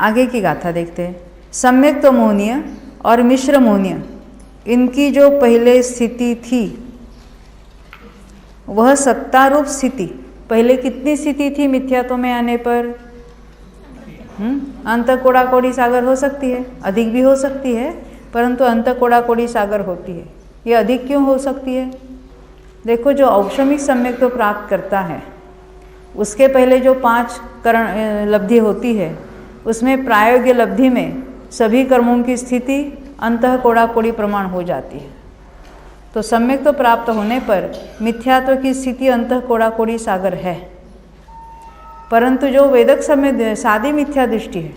आगे की गाथा देखते हैं। सम्यक्त मोहनीय और मिश्र मोहनीय, इनकी जो पहले स्थिति थी वह सत्तारूप स्थिति, पहले कितनी स्थिति थी मिथ्यात्व में आने पर? अंत कोड़ा कोड़ी सागर हो सकती है, अधिक भी हो सकती है, परंतु अंत कोड़ा कोड़ी सागर होती है। ये अधिक क्यों हो सकती है? देखो, जो औपशमिक सम्यक्त्व प्राप्त करता है उसके पहले जो 5 करण लब्धि होती है, उसमें प्रायोग्य लब्धि में सभी कर्मों की स्थिति अंतः कोड़ा कोड़ी प्रमाण हो जाती है। तो सम्यक्त्व प्राप्त होने पर मिथ्यात्व की स्थिति अंतः कोड़ा कोड़ी सागर है। परंतु जो वेदक सम्यक सादी मिथ्या दृष्टि है,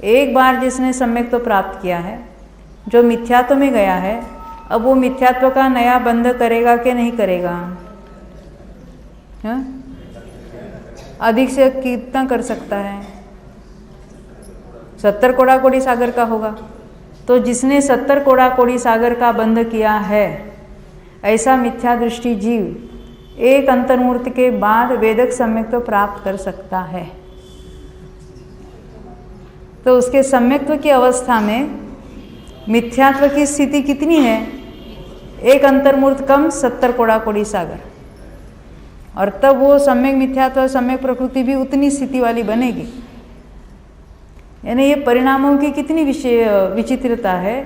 एक बार जिसने सम्यक्त्व प्राप्त किया है, जो मिथ्यात्व में गया है, अब वो मिथ्यात्व का नया बंध करेगा कि नहीं करेगा? हाँ? अधिक से कितना कर सकता है? 70 कोड़ा कोड़ी सागर का होगा। तो जिसने 70 कोड़ा कोड़ी सागर का बंध किया है, ऐसा मिथ्या दृष्टि जीव एक अंतर्मूर्ति के बाद वेदक सम्यक्त्व प्राप्त कर सकता है। तो उसके सम्यक्त्व की अवस्था में मिथ्यात्व की स्थिति कितनी है? एक अंतर्मूर्त कम 70 कोड़ा कोड़ी सागर, और तब वो सम्यक मिथ्यात्व सम्यक प्रकृति भी उतनी स्थिति वाली बनेगी। यानी ये परिणामों की कितनी विचित्रता है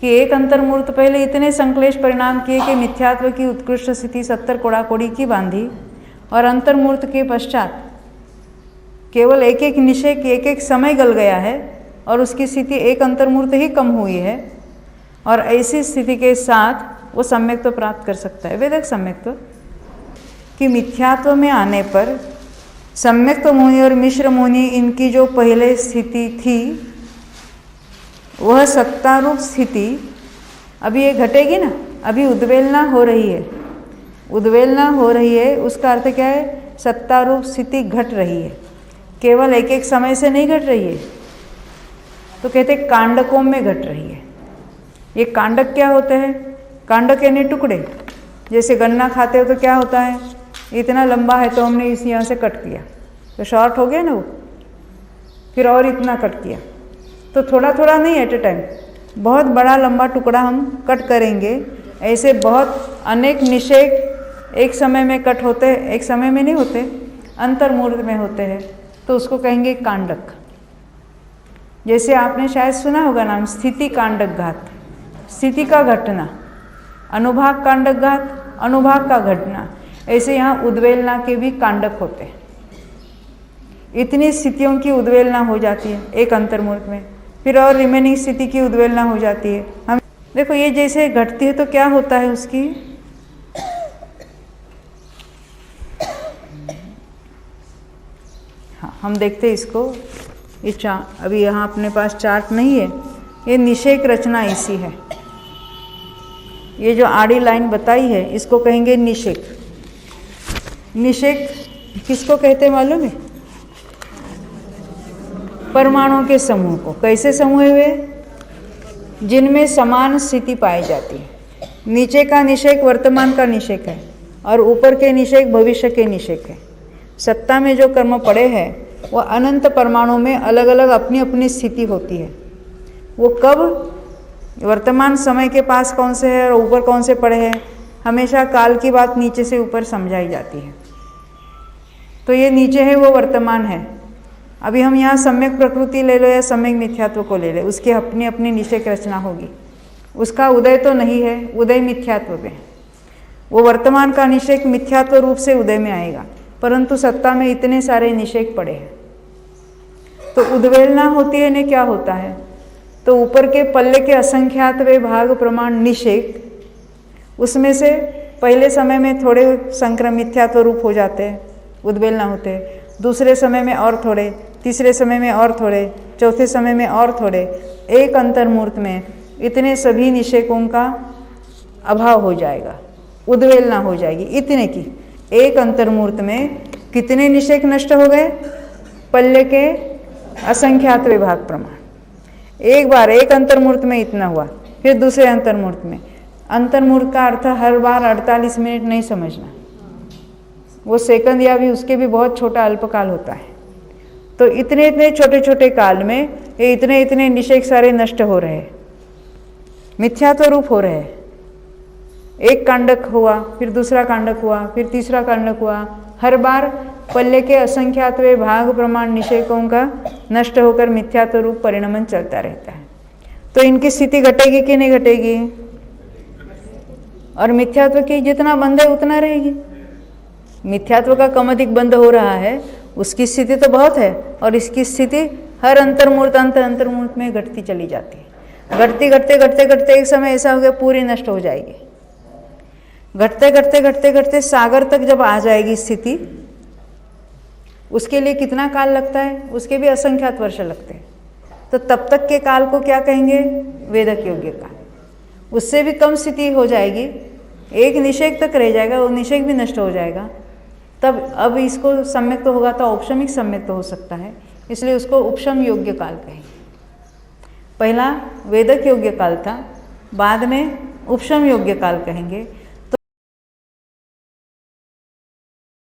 कि एक अंतर्मूर्त पहले इतने संक्लेश परिणाम किए कि मिथ्यात्व की उत्कृष्ट स्थिति 70 कोड़ा कोड़ी की बांधी, और अंतर्मूर्त के पश्चात केवल एक एक निश्चय की एक एक समय गल गया है और उसकी स्थिति एक अंतर्मूर्त ही कम हुई है। और ऐसी स्थिति के साथ वो सम्यक्त्व प्राप्त कर सकता है, वेदक सम्यक्त्व। कि मिथ्यात्व में आने पर सम्यक्त्व मोहिनी और मिश्र मोहिनी, इनकी जो पहले स्थिति थी वह सत्तारूप स्थिति अभी ये घटेगी ना, अभी उद्वेलना हो रही है। उद्वेलना हो रही है उसका अर्थ क्या है? सत्तारूप स्थिति घट रही है, केवल एक एक समय से नहीं घट रही है। तो कहते कांडकों में घट रही है। ये कांडक क्या होते हैं? कांडक यानी टुकड़े। जैसे गन्ना खाते हो तो क्या होता है? इतना लंबा है तो हमने इस यहाँ से कट किया तो शॉर्ट हो गया ना वो, फिर और इतना कट किया। तो थोड़ा थोड़ा नहीं, एट ए टाइम बहुत बड़ा लंबा टुकड़ा हम कट करेंगे। ऐसे बहुत अनेक निषेक एक समय में कट होते हैं, एक समय में नहीं होते, अंतर्मूर्त में होते हैं, तो उसको कहेंगे कांडक। जैसे आपने शायद सुना होगा नाम स्थिति कांडक घात, स्थिति का घटना, अनुभाग कांडक घात, अनुभाग का घटना। ऐसे यहाँ उद्वेलना के भी कांडक होते हैं। इतनी स्थितियों की उद्वेलना हो जाती है एक अंतर्मूर्त में, फिर और रिमेनिंग स्थिति की उद्वेलना हो जाती है। हम देखो ये जैसे घटती है तो क्या होता है उसकी? हाँ, हम देखते हैं इसको। ये अभी यहाँ अपने पास चार्ट नहीं है, ये निषेक रचना ऐसी है। ये जो आड़ी लाइन बताई है इसको कहेंगे निषेक। निषेक किसको कहते हैं मालूम है? परमाणुओं के समूह को। कैसे समूह हुए? जिनमें समान स्थिति पाई जाती है। नीचे का निषेक वर्तमान का निषेक है और ऊपर के निषेक भविष्य के निषेक है। सत्ता में जो कर्म पड़े हैं वो अनंत परमाणु में अलग अलग अपनी अपनी स्थिति होती है। वो कब वर्तमान समय के पास कौन से है और ऊपर कौन से पड़े हैं, हमेशा काल की बात नीचे से ऊपर समझाई जाती है। तो ये नीचे है वो वर्तमान है। अभी हम यहाँ सम्यक प्रकृति ले लो या सम्यक मिथ्यात्व को ले ले, उसकी अपनी अपनी निषेक रचना होगी। उसका उदय तो नहीं है, उदय मिथ्यात्व पे। वो वर्तमान का निषेक मिथ्यात्व रूप से उदय में आएगा, परंतु सत्ता में इतने सारे निषेक पड़े हैं। तो उद्वेलना होती है ने क्या होता है? तो ऊपर के पल्ले के असंख्यात वे भाग प्रमाण निषेक, उसमें से पहले समय में थोड़े संक्रमिथ्यात्व रूप हो जाते हैं, उद्वेलना होते हैं। दूसरे समय में और थोड़े, तीसरे समय में और थोड़े, चौथे समय में और थोड़े। एक अंतर्मूर्त में इतने सभी निषेकों का अभाव हो जाएगा, उद्वेलना हो जाएगी इतने की। एक अंतर्मूर्त में कितने निषेक नष्ट हो गए? पल्ले के असंख्यात विभाग प्रमाण। एक बार एक अंतर्मूर्त में इतना हुआ, फिर दूसरे अंतर्मूर्त में। अंतर्मूर्त का अर्थ हर बार 48 मिनट नहीं समझना, वो सेकंड या भी उसके भी बहुत छोटा अल्पकाल होता है। तो इतने इतने छोटे छोटे काल में ये इतने इतने निषेक सारे नष्ट हो रहे हैं, मिथ्यात्व रूप हो रहे हैं। एक कांडक हुआ, फिर दूसरा कांडक हुआ, फिर तीसरा कांडक हुआ, हर बार पल्ले के असंख्यातवे भाग प्रमाण निषेकों का नष्ट होकर मिथ्यात्व रूप परिणमन चलता रहता है। तो इनकी स्थिति घटेगी कि नहीं घटेगी? और मिथ्यात्व की जितना बंध है उतना रहेगी। मिथ्यात्व का कम अधिक बंध हो रहा है, उसकी स्थिति तो बहुत है, और इसकी स्थिति हर अंतर्मूर्त अंतर्मूर्त में घटती चली जाती है। घटते घटते घटते घटते एक समय ऐसा हो गया पूरी नष्ट हो जाएगी। घटते घटते घटते घटते सागर तक जब आ जाएगी स्थिति, उसके लिए कितना काल लगता है? उसके भी असंख्यात वर्ष लगते हैं। तो तब तक के काल को क्या कहेंगे? वेदक योग्य काल। उससे भी कम स्थिति हो जाएगी, एक निषेक तक रह जाएगा, वो निषेक भी नष्ट हो जाएगा। तब अब इसको सम्यक तो होगा तो औपशमिक सम्यक तो हो सकता है, इसलिए उसको उपशम योग्य काल कहेंगे। पहला वेदक योग्य काल था, बाद में उपशम योग्य काल कहेंगे।